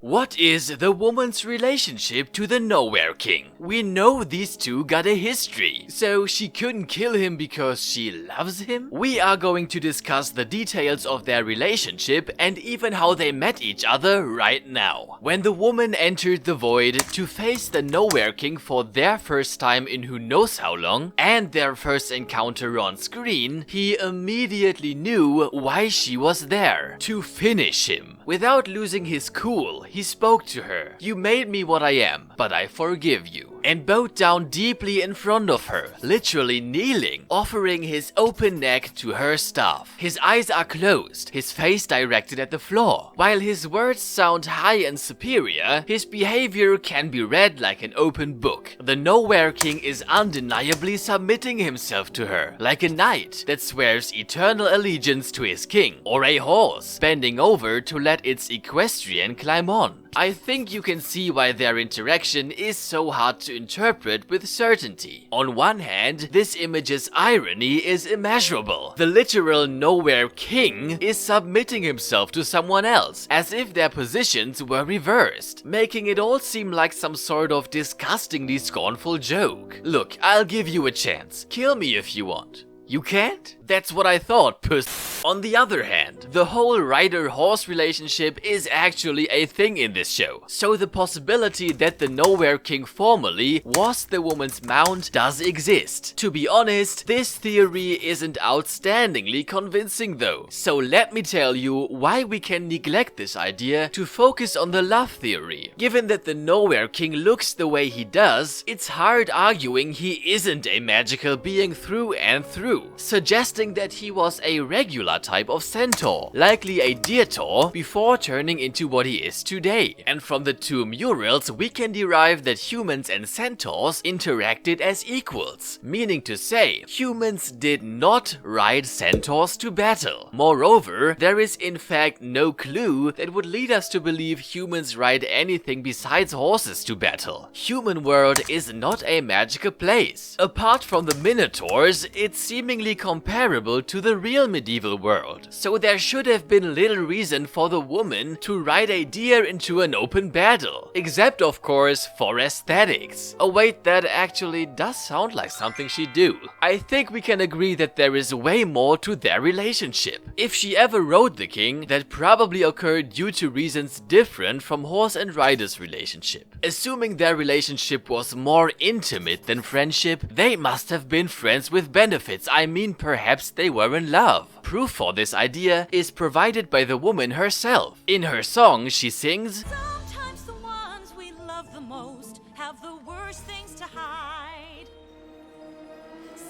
What is the woman's relationship to the Nowhere King? We know these two got a history, so she couldn't kill him because she loves him? We are going to discuss the details of their relationship and even how they met each other right now. When the woman entered the void to face the Nowhere King for their first time in who knows how long, and their first encounter on screen, he immediately knew why she was there. To finish him. Without losing his cool, he spoke to her. "You made me what I am, but I forgive you." And bowed down deeply in front of her, literally kneeling, offering his open neck to her staff. His eyes are closed, his face directed at the floor. While his words sound high and superior, his behavior can be read like an open book. The Nowhere King is undeniably submitting himself to her, like a knight that swears eternal allegiance to his king, or a horse bending over to let its equestrian climb on. I think you can see why their interaction is so hard to interpret with certainty. On one hand, this image's irony is immeasurable. The literal Nowhere King is submitting himself to someone else, as if their positions were reversed, making it all seem like some sort of disgustingly scornful joke. Look, I'll give you a chance. Kill me if you want. You can't? That's what I thought, puss. On the other hand, the whole rider-horse relationship is actually a thing in this show. So the possibility that the Nowhere King formerly was the woman's mount does exist. To be honest, this theory isn't outstandingly convincing though. So let me tell you why we can neglect this idea to focus on the love theory. Given that the Nowhere King looks the way he does, it's hard arguing he isn't a magical being through and through, suggesting that he was a regular type of centaur, likely a beartaur, before turning into what he is today. And from the two murals we can derive that humans and centaurs interacted as equals, meaning to say, humans did not ride centaurs to battle. Moreover, there is in fact no clue that would lead us to believe humans ride anything besides horses to battle. Human world is not a magical place. Apart from the minotaurs, it's seemingly comparable to the real medieval world, so there should have been little reason for the woman to ride a deer into an open battle, except of course for aesthetics. Oh wait, that actually does sound like something she'd do. I think we can agree that there is way more to their relationship. If she ever rode the king, that probably occurred due to reasons different from horse and rider's relationship. Assuming their relationship was more intimate than friendship, they must have been friends with benefits. I mean, perhaps they were in love. Proof for this idea is provided by the woman herself. In her song, she sings, "Sometimes the ones we love the most have the worst things to hide.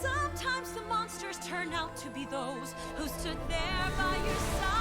Sometimes the monsters turn out to be those who stood there by your side."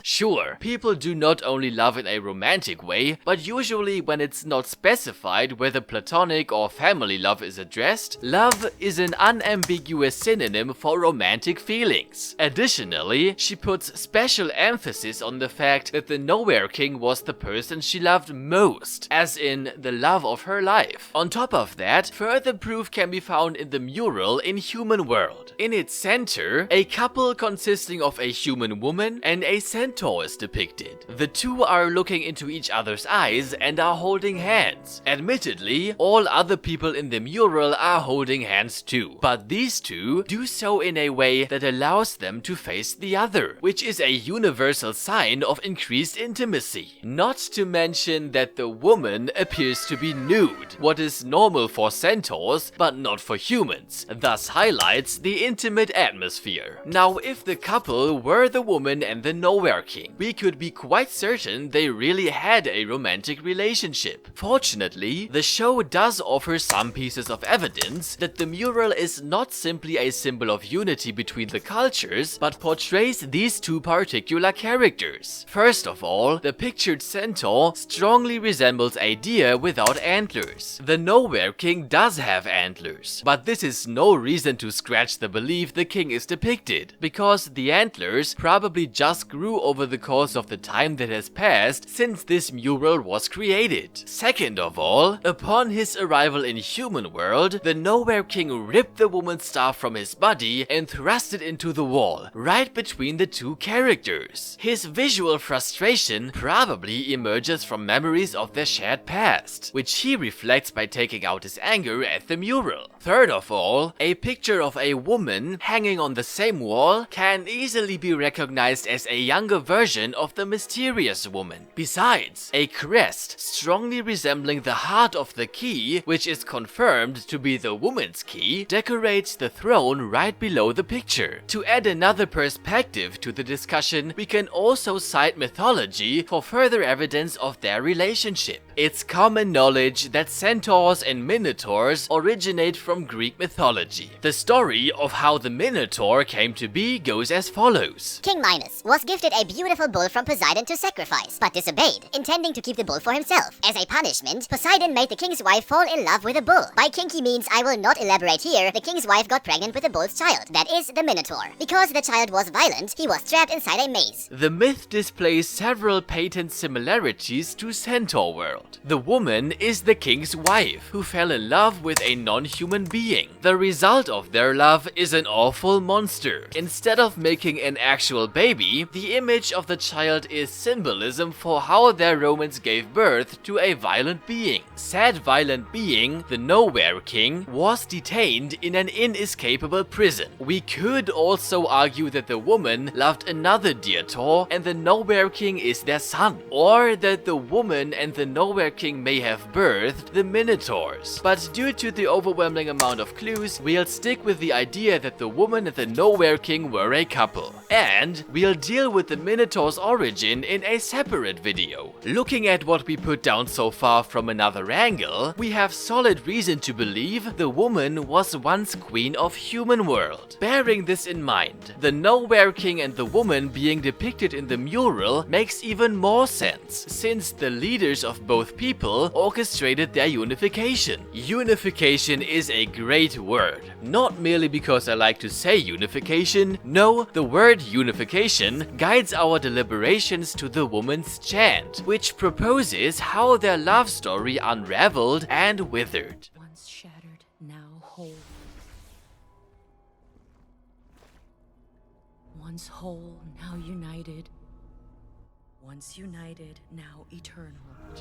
Sure, people do not only love in a romantic way, but usually when it's not specified whether platonic or family love is addressed, love is an unambiguous synonym for romantic feelings. Additionally, she puts special emphasis on the fact that the Nowhere King was the person she loved most, as in the love of her life. On top of that, further proof can be found in the mural in Human World. In its center, a couple consisting of a human woman and a centaur is depicted. The two are looking into each other's eyes and are holding hands. Admittedly, all other people in the mural are holding hands too, but these two do so in a way that allows them to face the other, which is a universal sign of increased intimacy. Not to mention that the woman appears to be nude, what is normal for centaurs but not for humans, thus highlights the intimate atmosphere. Now, if the couple were the woman and the Nowhere King, we could be quite certain they really had a romantic relationship. Fortunately, the show does offer some pieces of evidence that the mural is not simply a symbol of unity between the cultures, but portrays these two particular characters. First of all, the pictured centaur strongly resembles a deer without antlers. The Nowhere King does have antlers, but this is no reason to scratch the belief the king is depicted, because the antlers probably just grew over over the course of the time that has passed since this mural was created. Second of all, upon his arrival in human world, the Nowhere King ripped the woman's staff from his body and thrust it into the wall, right between the two characters. His visual frustration probably emerges from memories of their shared past, which he reflects by taking out his anger at the mural. Third of all, a picture of a woman hanging on the same wall can easily be recognized as a younger version of the mysterious woman. Besides, a crest strongly resembling the heart of the key, which is confirmed to be the woman's key, decorates the throne right below the picture. To add another perspective to the discussion, we can also cite mythology for further evidence of their relationship. It's common knowledge that centaurs and minotaurs originate from Greek mythology. The story of how the minotaur came to be goes as follows. King Minos was gifted a beautiful bull from Poseidon to sacrifice, but disobeyed, intending to keep the bull for himself. As a punishment, Poseidon made the king's wife fall in love with a bull. By kinky means I will not elaborate here, the king's wife got pregnant with the bull's child, that is, the minotaur. Because the child was violent, he was trapped inside a maze. The myth displays several patent similarities to Centaurworld. The woman is the king's wife, who fell in love with a non-human being. The result of their love is an awful monster. Instead of making an actual baby, the image of the child is symbolism for how their romance gave birth to a violent being. Said violent being, the Nowhere King, was detained in an inescapable prison. We could also argue that the woman loved another beartaur and the Nowhere King is their son, or that the woman and the Nowhere King may have birthed the minotaurs. But due to the overwhelming amount of clues, we'll stick with the idea that the woman and the Nowhere King were a couple. And we'll deal with the minotaur's origin in a separate video. Looking at what we put down so far from another angle, we have solid reason to believe the woman was once queen of human world. Bearing this in mind, the Nowhere King and the woman being depicted in the mural makes even more sense, since the leaders of both people orchestrated their unification. Unification is a great word. Not merely because I like to say unification, no, the word unification guides our deliberations to the woman's chant, which proposes how their love story unraveled and withered. Once shattered, now whole. Once whole, now united. Once united, now eternal.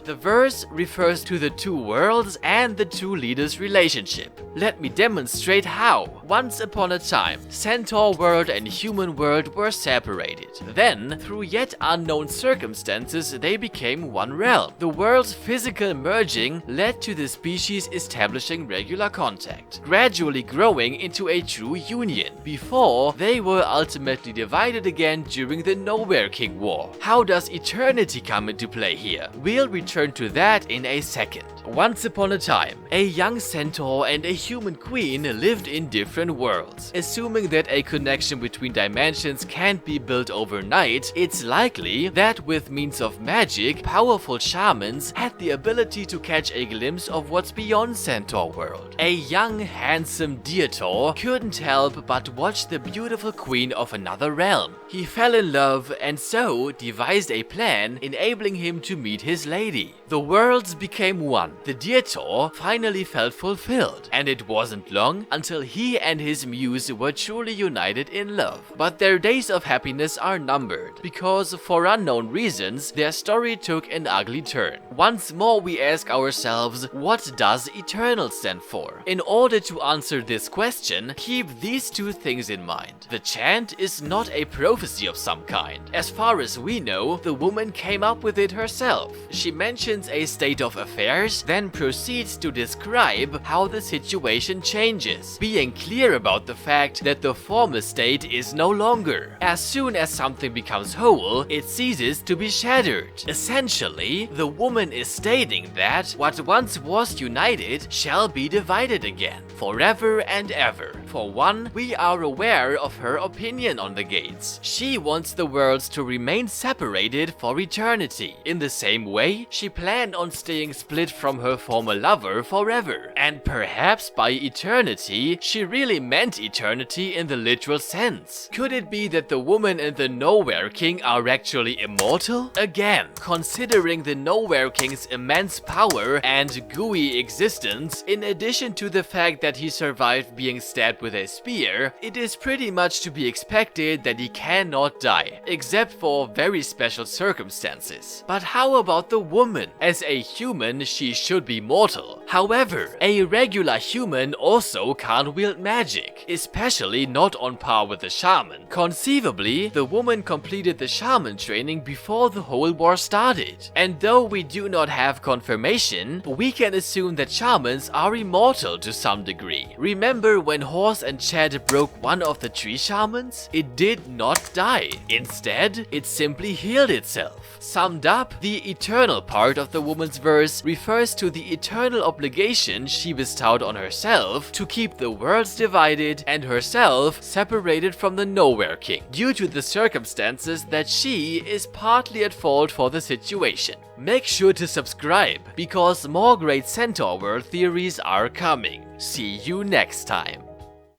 The verse refers to the two worlds and the two leaders' relationship. Let me demonstrate how. Once upon a time, Centaurworld and human world were separated. Then, through yet unknown circumstances, they became one realm. The world's physical merging led to the species establishing regular contact, gradually growing into a true union, before they were ultimately divided again during the Nowhere King War. How does eternity come into play here? We'll return to that in a second. Once upon a time, a young centaur and a human queen lived in different worlds. Assuming that a connection between dimensions can't be built overnight, it's likely that with means of magic, powerful shamans had the ability to catch a glimpse of what's beyond Centaurworld. A young, handsome beartaur couldn't help but watch the beautiful queen of another realm. He fell in love and so devised a plan enabling him to meet his lady. The worlds became one. The beartaur finally felt fulfilled, and it wasn't long until he and his muse were truly united in love. But their days of happiness are numbered, because for unknown reasons, their story took an ugly turn. Once more we ask ourselves, what does eternal stand for? In order to answer this question, keep these two things in mind. The chant is not a prophecy of some kind. As far as we know, the woman came up with it herself. She mentions a state of affairs, then proceeds to describe how the situation changes, being clear about the fact that the former state is no longer. As soon as something becomes whole, it ceases to be shattered. Essentially, the woman is stating that what once was united shall be divided again, forever and ever. For one, we are aware of her opinion on the gates. She wants the worlds to remain separated divided for eternity. In the same way, she planned on staying split from her former lover forever. And perhaps by eternity, she really meant eternity in the literal sense. Could it be that the woman and the Nowhere King are actually immortal? Again, considering the Nowhere King's immense power and gooey existence, in addition to the fact that he survived being stabbed with a spear, it is pretty much to be expected that he cannot die, except for very special circumstances. But how about the woman? As a human, she should be mortal. However, a regular human also can't wield magic, especially not on par with the shaman. Conceivably, the woman completed the shaman training before the whole war started. And though we do not have confirmation, we can assume that shamans are immortal to some degree. Remember when Horse and Chad broke one of the tree shamans? It did not die. Instead, it simply healed itself. Summed up, the eternal part of the woman's verse refers to the eternal obligation she bestowed on herself to keep the worlds divided and herself separated from the Nowhere King, due to the circumstances that she is partly at fault for the situation. Make sure to subscribe, because more great Centaurworld theories are coming. See you next time.